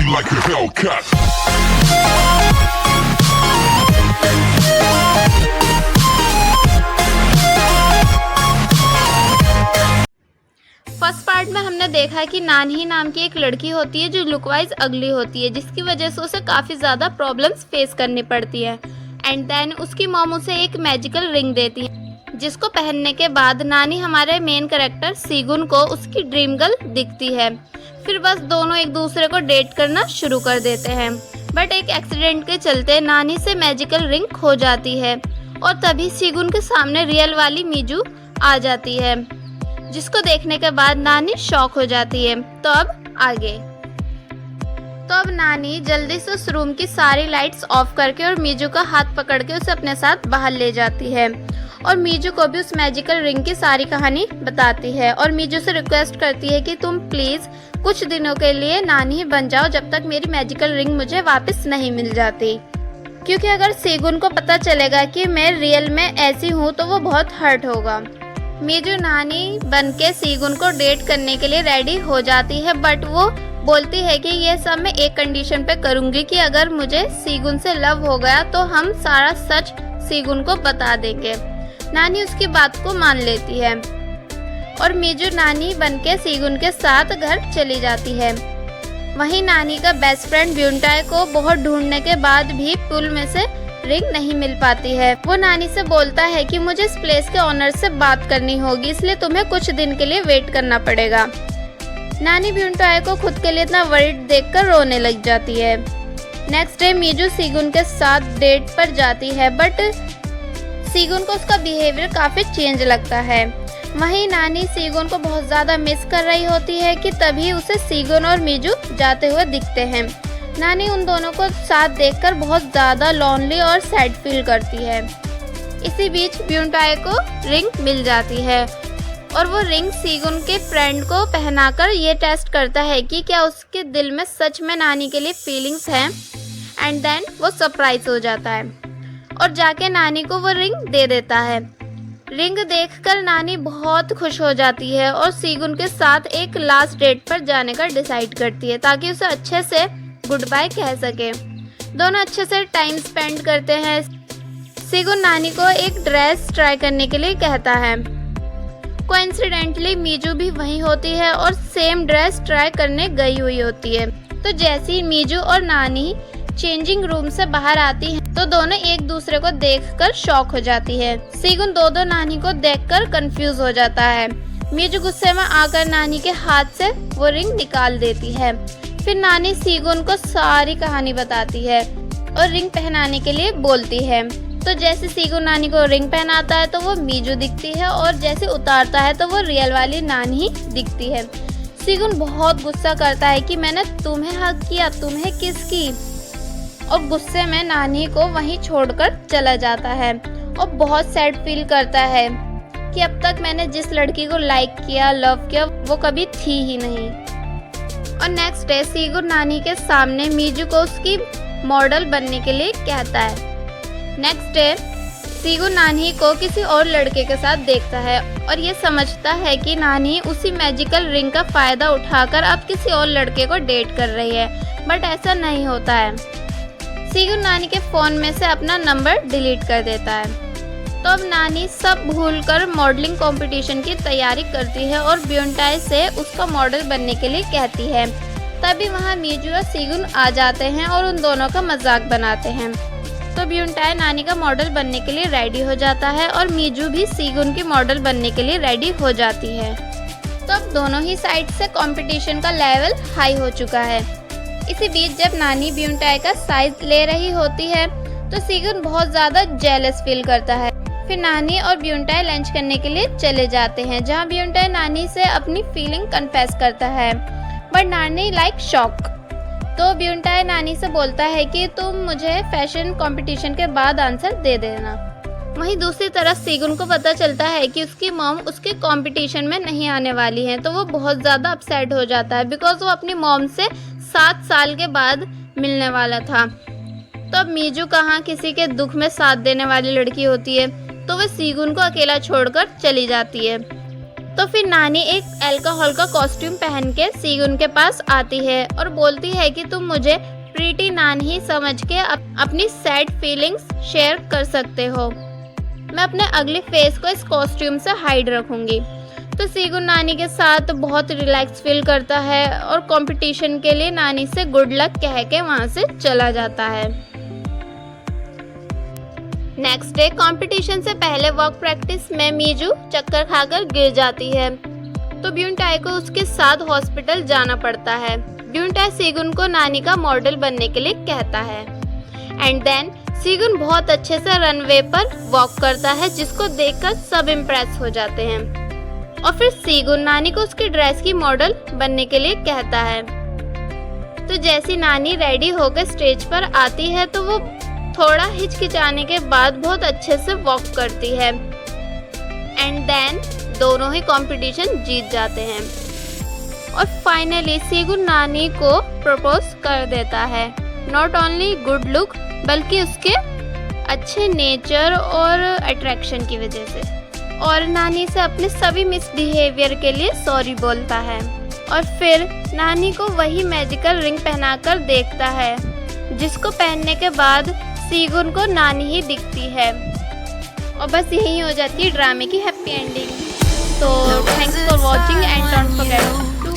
like a Hellcat. First part में हमने देखा है कि नानी नाम की एक लड़की होती है जो लुक वाइज अगली होती है, जिसकी वजह से उसे काफ़ी ज़्यादा प्रॉब्लम्स फेस करनी पड़ती है। एंड देन उसकी मॉम उसे एक मैजिकल रिंग देती है, जिसको पहनने के बाद नानी हमारे मेन कैरेक्टर सीगुन को उसकी ड्रीम गर्ल दिखती है। फिर बस दोनों एक दूसरे को डेट करना शुरू कर देते हैं, बट एक एक्सीडेंट के चलते नानी से मैजिकल रिंग खो जाती है और तभी सीगुन के सामने रियल वाली मीजू आ जाती है, जिसको देखने के बाद नानी शॉक हो जाती है। तो अब आगे। तो अब नानी जल्दी से उस रूम की सारी लाइट्स ऑफ करके और मीजू का हाथ पकड़ के उसे अपने साथ बाहर ले जाती है और मीजू को भी उस मैजिकल रिंग की सारी कहानी बताती है और मीजू से रिक्वेस्ट करती है कि तुम प्लीज़ कुछ दिनों के लिए नानी ही बन जाओ जब तक मेरी मैजिकल रिंग मुझे वापस नहीं मिल जाती, क्योंकि अगर सीगुन को पता चलेगा कि मैं रियल में ऐसी हूँ तो वो बहुत हर्ट होगा। मीजू नानी बनके सीगुन को डेट करने के लिए रेडी हो जाती है, बट वो बोलती है कि ये सब मैं एक कंडीशन पे करूँगी कि अगर मुझे सीगुन से लव हो गया तो हम सारा सच सीगुन को बता देंगे। नानी उसकी बात को मान लेती है और मीजू नानी बनके सीगुन के साथ घर चली जाती है। वहीं नानी का बेस्ट फ्रेंड ब्यूंटाई को बहुत ढूंढने के बाद भी पुल में से रिंग नहीं मिल पाती है। वो नानी से बोलता है कि मुझे इस प्लेस के ओनर से बात करनी होगी, इसलिए तुम्हें कुछ दिन के लिए वेट करना पड़ेगा। नानी ब्यूंटाई को खुद के लिए इतना वरीड देखकर रोने लग जाती है। नेक्स्ट डे मीजू सीगुन के साथ डेट पर जाती है, बट सीगुन को उसका बिहेवियर काफ़ी चेंज लगता है। वहीं नानी सीगुन को बहुत ज़्यादा मिस कर रही होती है कि तभी उसे सीगुन और मीजू जाते हुए दिखते हैं। नानी उन दोनों को साथ देखकर बहुत ज़्यादा लॉनली और सैड फील करती है। इसी बीच ब्यूंटाई को रिंग मिल जाती है और वो रिंग सीगुन के फ्रेंड को पहनाकर ये टेस्ट करता है कि क्या उसके दिल में सच में नानी के लिए फीलिंग्स हैं। एंड देन वो सरप्राइज हो जाता है और जाके नानी को वो रिंग दे देता है। रिंग देखकर नानी बहुत खुश हो जाती है और सीगुन के साथ एक लास्ट डेट पर जाने का डिसाइड करती है ताकि उसे अच्छे से गुड बाय कह सके। दोनों अच्छे से टाइम स्पेंड करते हैं। सीगुन नानी को एक ड्रेस ट्राई करने के लिए कहता है। कोइंसिडेंटली मीजू भी वहीं होती है और सेम ड्रेस ट्राई करने गई हुई होती है। तो जैसे ही मीजू और नानी चेंजिंग रूम से बाहर आती हैं, तो दोनों एक दूसरे को देखकर शॉक हो जाती है। सीगुन दो नानी को देखकर कंफ्यूज हो जाता है। मीजू गुस्से में आकर नानी के हाथ से वो रिंग निकाल देती है। फिर नानी सीगुन को सारी कहानी बताती है और रिंग पहनाने के लिए बोलती है। तो जैसे सीगुन नानी को रिंग पहनाता है तो वो मीजू दिखती है और जैसे उतारता है तो वो रियल वाली नानी ही दिखती है। सीगुन बहुत गुस्सा करता है कि मैंने तुम्हें हक किया, तुम्हें किस की, और गुस्से में नानी को वहीं छोड़कर चला जाता है और बहुत सैड फील करता है कि अब तक मैंने जिस लड़की को लाइक किया, लव किया, वो कभी थी ही नहीं। और नेक्स्ट डे सीगुन नानी के सामने मीजू को उसकी मॉडल बनने के लिए कहता है। नेक्स्ट डे सीगुन नानी को किसी और लड़के के साथ देखता है और ये समझता है कि नानी उसी मैजिकल रिंग का फायदा उठाकर अब किसी और लड़के को डेट कर रही है, बट ऐसा नहीं होता है। सीगुन नानी के फ़ोन में से अपना नंबर डिलीट कर देता है। तो अब नानी सब भूलकर मॉडलिंग कंपटीशन की तैयारी करती है और ब्यूंटाई से उसका मॉडल बनने के लिए कहती है। तभी वहाँ मीजू और सीगुन आ जाते हैं और उन दोनों का मजाक बनाते हैं। तो ब्यूंटाई नानी का मॉडल बनने के लिए रेडी हो जाता है और मीजू भी सीगुन की मॉडल बनने के लिए रेडी हो जाती है। तो अब दोनों ही साइड से कंपटीशन का लेवल हाई हो चुका है। इसी बीच जब नानी ब्यूंटाई का साइज ले रही होती है तो सीगुन बहुत ज़्यादा जेलस फील करता है। फिर नानी और ब्यूंटाई लंच करने के लिए चले जाते हैं, जहां ब्यूंटाई नानी से अपनी फीलिंग कन्फेस करता है, बट नानी लाइक शॉक। तो ब्यूंटाई नानी से बोलता है कि तुम मुझे फैशन कंपटीशन के बाद आंसर दे देना। वहीं दूसरी तरफ सीगुन को पता चलता है कि उसकी मॉम उसके कंपटीशन में नहीं आने वाली है, तो वो बहुत ज़्यादा अपसेट हो जाता है बिकॉज वो अपनी मॉम से 7 साल के बाद मिलने वाला था। तो अब मीजू कहाँ किसी के दुख में साथ देने वाली लड़की होती है, तो वह सीगुन को अकेला छोड़कर चली जाती है। तो फिर नानी एक अल्कोहल का कॉस्ट्यूम पहन के सीगुन के पास आती है और बोलती है कि तुम मुझे प्रीटी नान ही समझ के अपनी सैड फीलिंग्स शेयर कर सकते हो। मैं अपने अगले फेस को इस कॉस्ट्यूम से हाइड रखूंगी। तो सीगुन नानी के साथ बहुत रिलैक्स फील करता है और कंपटीशन के लिए नानी से गुड लक कह के वहां से चला जाता है। नेक्स्ट डे कंपटीशन से पहले वॉक प्रैक्टिस में मीजू चक्कर खाकर गिर जाती है, तो ब्यूनटाई को उसके साथ हॉस्पिटल जाना पड़ता है। ब्यूनटाई सीगुन को नानी का मॉडल बनने के लिए कहता है एंड देन सीगुन बहुत अच्छे से रनवे पर वॉक करता है, जिसको देखकर सब इम्प्रेस हो जाते हैं। और फिर सीगुन नानी को उसकी ड्रेस की मॉडल बनने के लिए कहता है। तो जैसी नानी रेडी होकर स्टेज पर आती है तो वो थोड़ा हिचकिचाने के बाद बहुत अच्छे से वॉक करती है एंड देन दोनों ही कंपटीशन जीत जाते हैं। और फाइनली सीगुन नानी को प्रपोज कर देता है, नॉट ओनली गुड लुक बल्कि उसके अच्छे नेचर और अट्रैक्शन की वजह से। और नानी से अपने सभी मिसबिहेवियर के लिए सॉरी बोलता है और फिर नानी को वही मैजिकल रिंग पहनाकर देखता है, जिसको पहनने के बाद सीगुन को नानी ही दिखती है। और बस यही हो जाती है ड्रामे की हैप्पी एंडिंग। तो thanks for watching and don't forget to